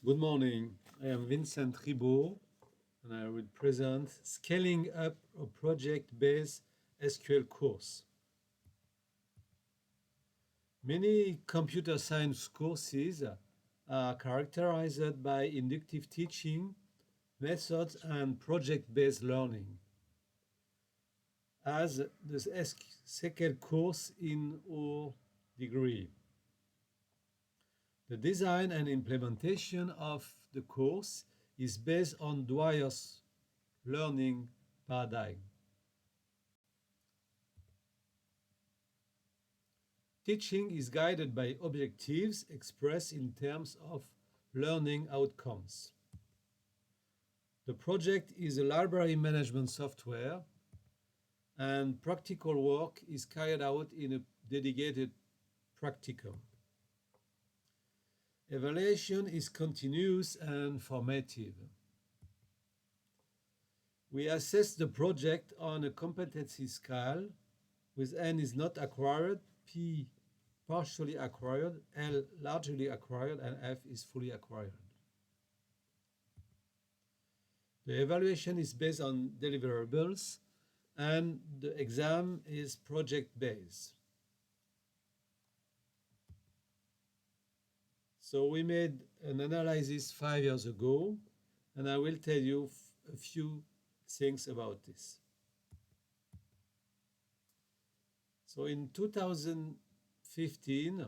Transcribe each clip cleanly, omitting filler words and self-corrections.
Good morning. I am Vincent Ribaud, and I will present Scaling Up a Project-Based SQL course. Many computer science courses are characterized by inductive teaching methods and project-based learning. As the SQL course in our degree. The design and implementation of the course is based on Dwyer's learning paradigm. Teaching is guided by objectives expressed in terms of learning outcomes. The project is a library management software, and practical work is carried out in a dedicated practicum. Evaluation is continuous and formative. We assess the project on a competency scale, with N is not acquired, P partially acquired, L largely acquired, and F is fully acquired. The evaluation is based on deliverables, and the exam is project-based. So we made an analysis 5 years ago, and I will tell you a few things about this. So in 2015,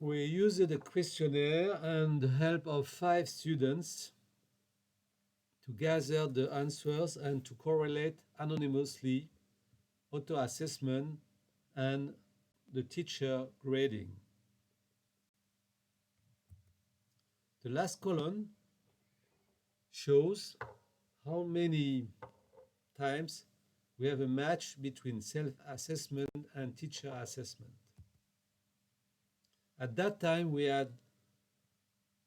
we used a questionnaire and the help of 5 students to gather the answers and to correlate anonymously auto-assessment and the teacher grading. The last column shows how many times we have a match between self-assessment and teacher assessment. At that time, we had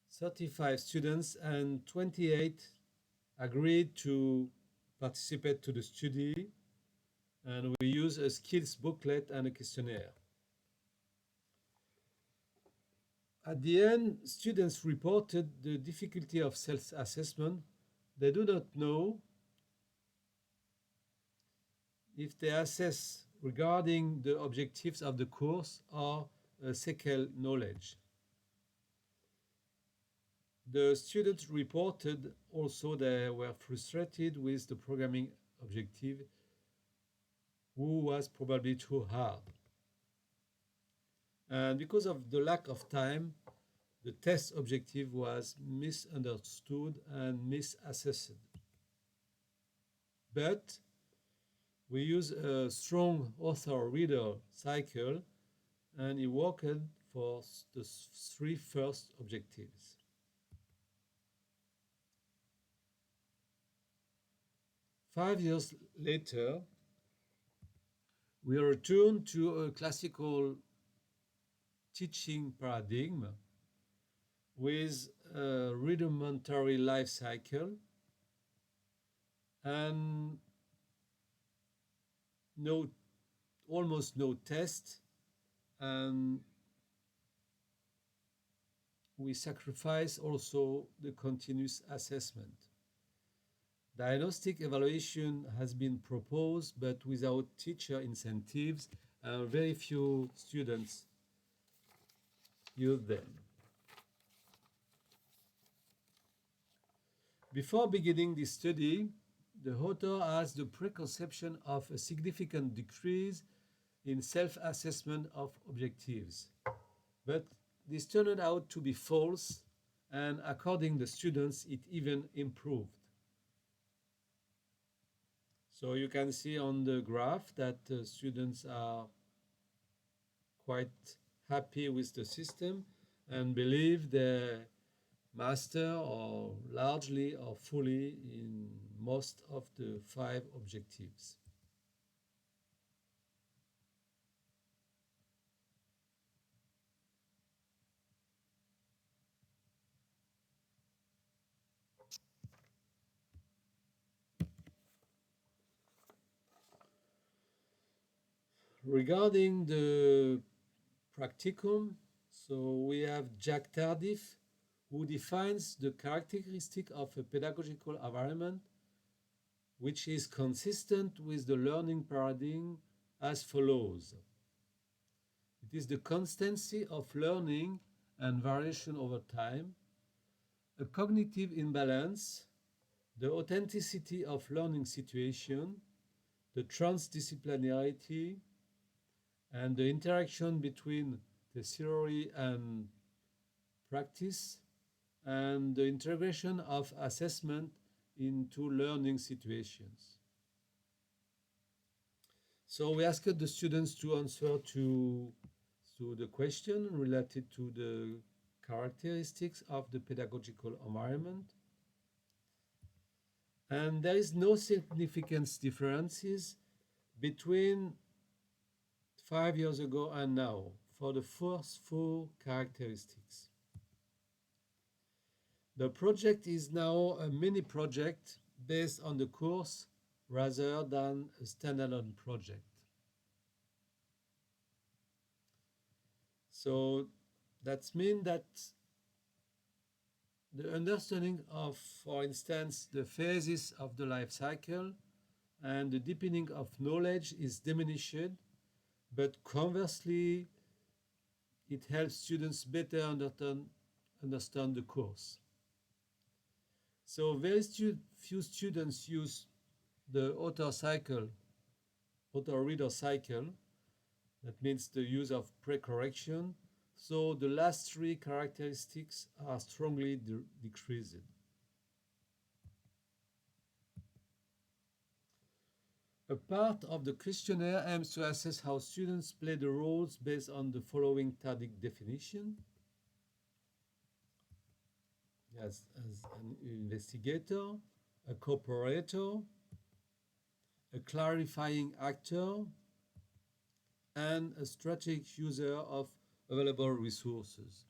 35 students and 28 agreed to participate to the study, and we use a skills booklet and a questionnaire. At the end, students reported the difficulty of self-assessment. They do not know if they assess regarding the objectives of the course or SQL knowledge. The students reported also they were frustrated with the programming objective, who was probably too hard. And because of the lack of time, the test objective was misunderstood and misassessed. But we use a strong author-reader cycle, and it worked for the 3 first objectives. Five years later, we return to a classical teaching paradigm with a rudimentary life cycle and almost no test, and we sacrifice also the continuous assessment. Diagnostic evaluation has been proposed, but without teacher incentives, and very few students use them. Before beginning this study, the author has the preconception of a significant decrease in self-assessment of objectives. But this turned out to be false, and according to the students, it even improved. So you can see on the graph that students are quite happy with the system and believe they master or largely or fully in most of the 5 objectives. Regarding the practicum, so we have Jack Tardif, who defines the characteristic of a pedagogical environment which is consistent with the learning paradigm as follows. It is the constancy of learning and variation over time, a cognitive imbalance, the authenticity of learning situation, the transdisciplinarity, and the interaction between the theory and practice, and the integration of assessment into learning situations. So we asked the students to answer to the question related to the characteristics of the pedagogical environment. And there is no significant differences between 5 years ago and now for the first four characteristics. The project is now a mini project based on the course rather than a standalone project. So that means that the understanding of, for instance, the phases of the life cycle and the deepening of knowledge is diminished, but conversely, it helps students better understand the course. So very few students use the author reader cycle. That means the use of pre-correction. So the last three characteristics are strongly decreased. A part of the questionnaire aims to assess how students play the roles based on the following Tardif definition. As an investigator, a cooperator, a clarifying actor, and a strategic user of available resources.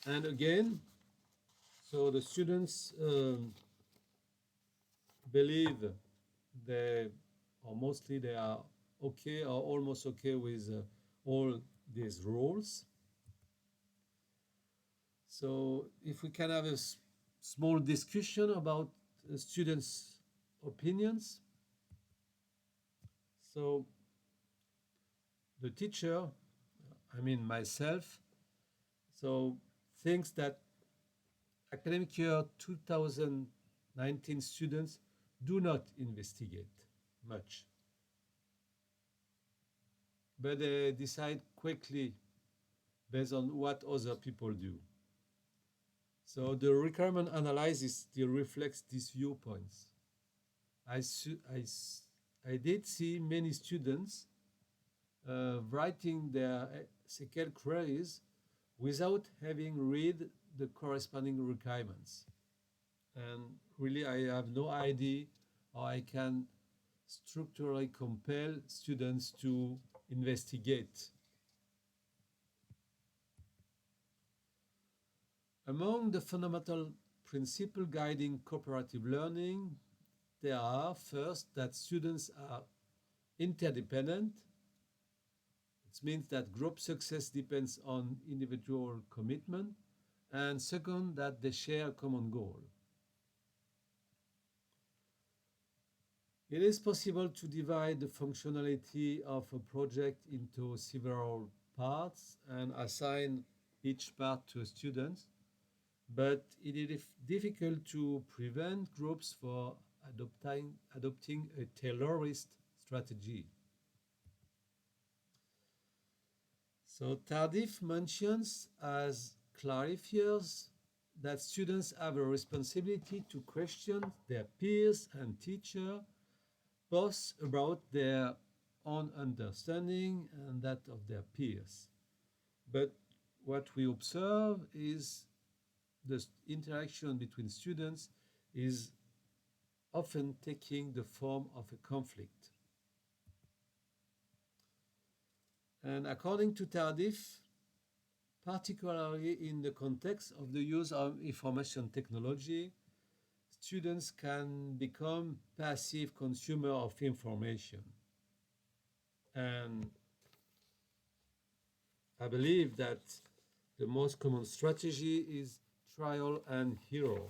And again, so the students believe they, or mostly they are okay or almost okay with all these roles. So if we can have a small discussion about students' opinions. So the teacher, I mean myself, so thinks that academic year 2019 students do not investigate much, but they decide quickly based on what other people do. So the requirement analysis still reflects these viewpoints. I did see many students writing their SQL queries without having read the corresponding requirements. And really, I have no idea how I can structurally compel students to investigate. Among the fundamental principles guiding cooperative learning, there are first that students are interdependent. It means that group success depends on individual commitment. And second, that they share a common goal. It is possible to divide the functionality of a project into several parts and assign each part to a student, but it is difficult to prevent groups from adopting a Taylorist strategy. So Tardif mentions as clarifiers that students have a responsibility to question their peers and teachers, both about their own understanding and that of their peers. But what we observe is the interaction between students is often taking the form of a conflict. And according to Tardif, particularly in the context of the use of information technology, students can become passive consumer of information. And I believe that the most common strategy is trial and error.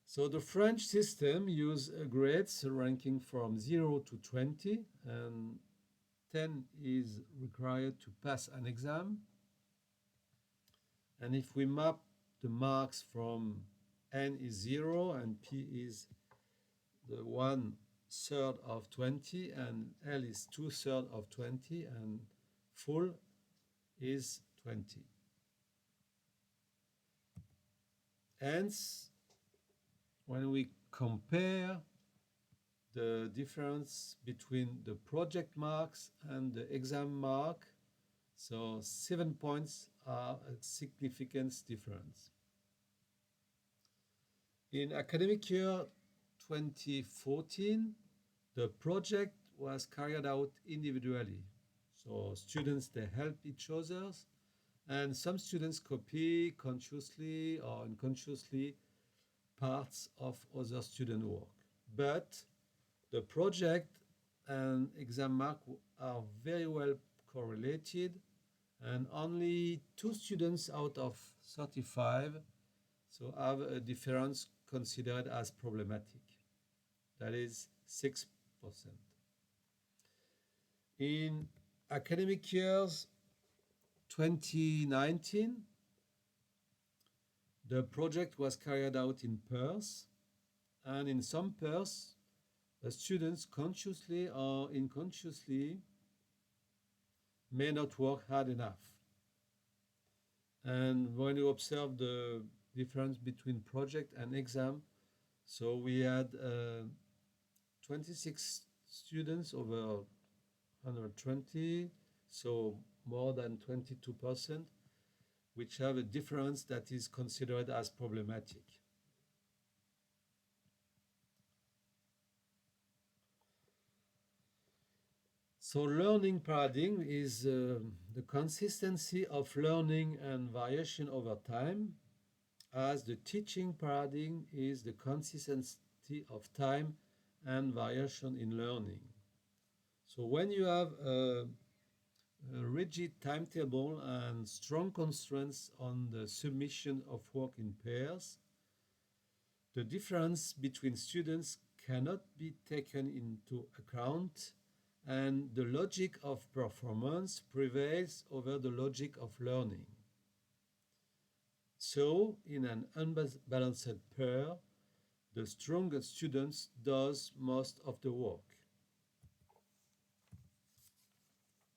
So the French system uses grades ranking from 0 to 20, and 10 is required to pass an exam. And if we map the marks from n is 0 and p is the 1/3 of 20 and L is 2/3 of 20 and full is 20. Hence, when we compare the difference between the project marks and the exam mark, so 7 points are a significant difference. In academic year 2014, the project was carried out individually. So students, they help each other, and some students copy consciously or unconsciously parts of other student work. But the project and exam mark are very well correlated, and only 2 students out of 35 so have a difference considered as problematic. That is 6%. In academic years 2019, the project was carried out in pairs, and in some pairs, the students consciously or unconsciously may not work hard enough. And when you observe the difference between project and exam, so we had 26 students over 120, so more than 22%, which have a difference that is considered as problematic. So learning paradigm is the consistency of learning and variation over time, as the teaching paradigm is the consistency of time and variation in learning. So when you have a rigid timetable and strong constraints on the submission of work in pairs, the difference between students cannot be taken into account, and the logic of performance prevails over the logic of learning. So, in an unbalanced pair, the strongest students does most of the work.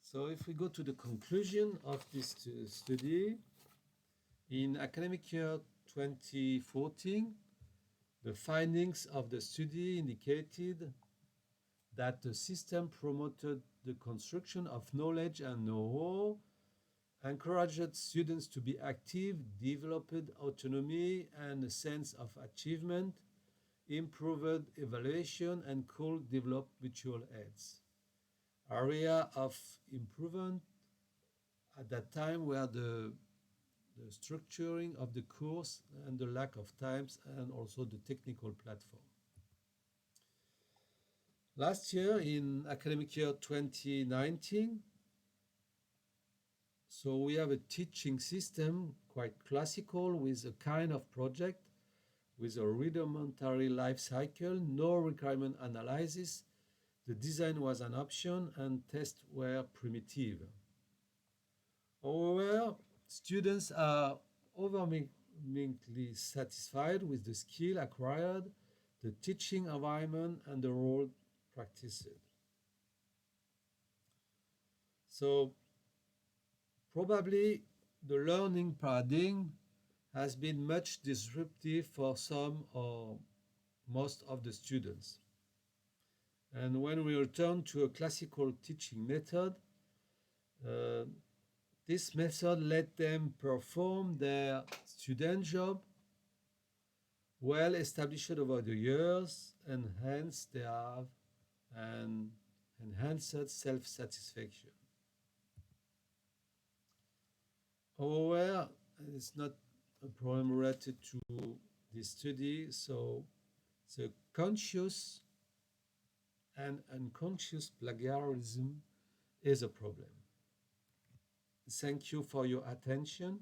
So if we go to the conclusion of this study, in academic year 2014, the findings of the study indicated that the system promoted the construction of knowledge and know-how, encouraged students to be active, developed autonomy and a sense of achievement, improved evaluation, and could develop mutual aids. Area of improvement at that time were the structuring of the course and the lack of times and also the technical platform. Last year, in academic year 2019, so we have a teaching system quite classical with a kind of project with a rudimentary life cycle, no requirement analysis. The design was an option and tests were primitive. However, students are overwhelmingly satisfied with the skill acquired, the teaching environment, and the role practiced. So probably the learning paradigm has been much disruptive for some or most of the students. And when we return to a classical teaching method, this method let them perform their student job well established over the years, and hence they have an enhanced self-satisfaction. However, it's not a problem related to this study, so the conscious and unconscious plagiarism is a problem. Thank you for your attention.